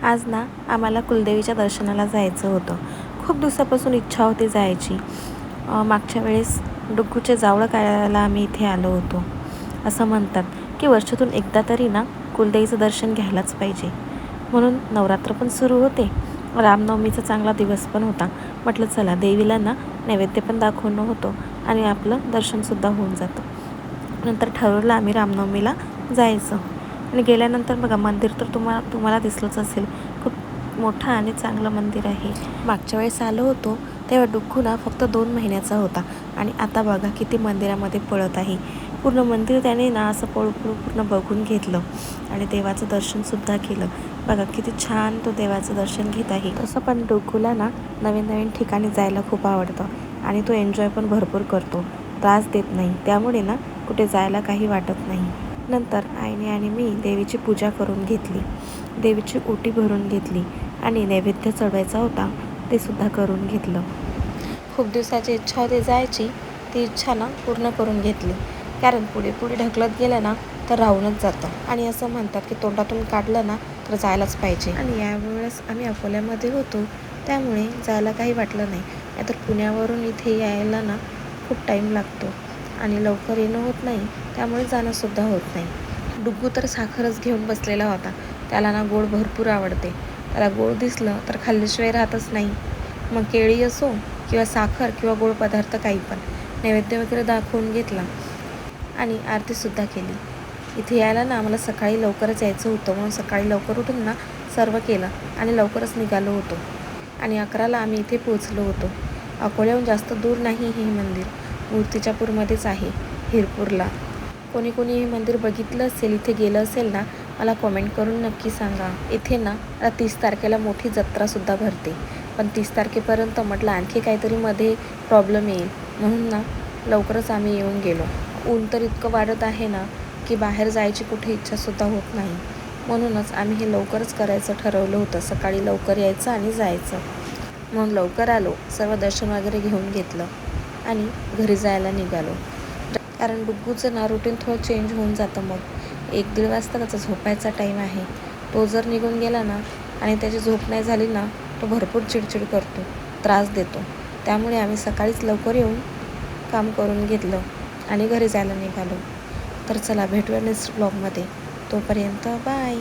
आज ना आम्हाला कुलदेवीच्या दर्शनाला जायचं होतं. खूप दिवसापासून इच्छा होती जायची. मागच्या वेळेस डुग्गूचे जावळं काढायला आम्ही इथे आलो होतो. असं म्हणतात की वर्षातून एकदा तरी ना कुलदेवीचं दर्शन घ्यायलाच पाहिजे. म्हणून नवरात्र पण सुरू होते, रामनवमीचा चांगला दिवस पण होता. म्हटलं चला देवीला ना नैवेद्य पण दाखवणं होतं आणि आपलं दर्शनसुद्धा होऊन जातं. नंतर ठरवलं आम्ही रामनवमीला जायचं. आणि गेल्यानंतर बघा मंदिर तर तुम्हाला दिसलंच असेल. खूप मोठं आणि चांगलं मंदिर आहे. मागच्या वेळेस आलो होतो तेव्हा डुग्गू ना फक्त 2 महिन्याचा होता आणि आता बघा किती मंदिरामध्ये पळत आहे. पूर्ण मंदिर त्याने ना असं पळू पूर्ण बघून घेतलं आणि देवाचं दर्शनसुद्धा केलं. बघा किती छान तो देवाचं दर्शन घेत आहे. तसं पण डुग्गूला ना नवीन नवीन ठिकाणी जायला खूप आवडतं आणि तो एन्जॉय पण भरपूर करतो. त्रास देत नाही, त्यामुळे ना कुठे जायला काही वाटत नाही. नंतर आईने आणि मी देवीची पूजा करून घेतली, देवीची ओटी भरून घेतली आणि नैवेद्य चढवायचा होता ते सुद्धा करून घेतलं. खूप दिवसाची इच्छा होती जायची, ती इच्छा ना पूर्ण करून घेतली. कारण पुढे पुढे ढकलत गेलं ना तर राहूनच जातं आणि असं म्हणतात की तोंडातून काढलं ना तर जायलाच पाहिजे. आणि यावेळेस आम्ही अकोल्यामध्ये होतो त्यामुळे जायला काही वाटलं नाही. नाहीतर पुण्यावरून इथे यायला ना खूप टाईम लागतो आणि लवकर येणं होत नाही, त्यामुळे जाणंसुद्धा होत नाही. डुग्गू तर साखरच घेऊन बसलेला होता. त्याला ना गोड भरपूर आवडते. त्याला गोड दिसलं तर खाल्ल्याशिवाय राहतच नाही. मग केळी असो किंवा साखर किंवा गोड पदार्थ काही पण. नैवेद्य वगैरे दाखवून घेतला आणि आरतीसुद्धा केली. इथे यायला ना आम्हाला सकाळी लवकरच यायचं होतं, म्हणून सकाळी लवकर उठून ना सर्व केलं आणि लवकरच निघालो होतो आणि 11ला आम्ही इथे पोचलो होतो. अकोल्याहून जास्त दूर नाही हे मंदिर, मूर्तिजापूरमध्येच आहे, हिरपूरला. कोणी कोणी हे मंदिर बघितलं असेल, इथे गेलं असेल ना, मला कॉमेंट करून नक्की सांगा. इथे ना 30 तारखेला मोठी जत्रासुद्धा भरते, पण 30 तारखेपर्यंत म्हटलं आणखी काहीतरी मध्ये प्रॉब्लेम येईल, म्हणून ना लवकरच आम्ही येऊन गेलो. ऊन तर इतकं वाढत आहे ना की बाहेर जायची कुठे इच्छासुद्धा होत नाही. म्हणूनच आम्ही हे लवकरच करायचं ठरवलं होतं, सकाळी लवकर यायचं आणि जायचं. म्हणून लवकर आलो, सर्व दर्शन वगैरे घेऊन घेतलं आणि घरी जायला निघालो. कारण डुग्गूचं ना रुटीन थोडं चेंज होऊन जातं. मग 1-1.5 वाजता त्याचा झोपायचा टाईम आहे. तो जर निघून गेला ना आणि त्याची झोप नाही झाली ना तो भरपूर चिडचिड करतो, त्रास देतो. त्यामुळे आम्ही सकाळीच लवकर येऊन काम करून घेतलं आणि घरी जायला निघालो. तर चला भेटूया नेक्स्ट ब्लॉगमध्ये. तोपर्यंत बाय.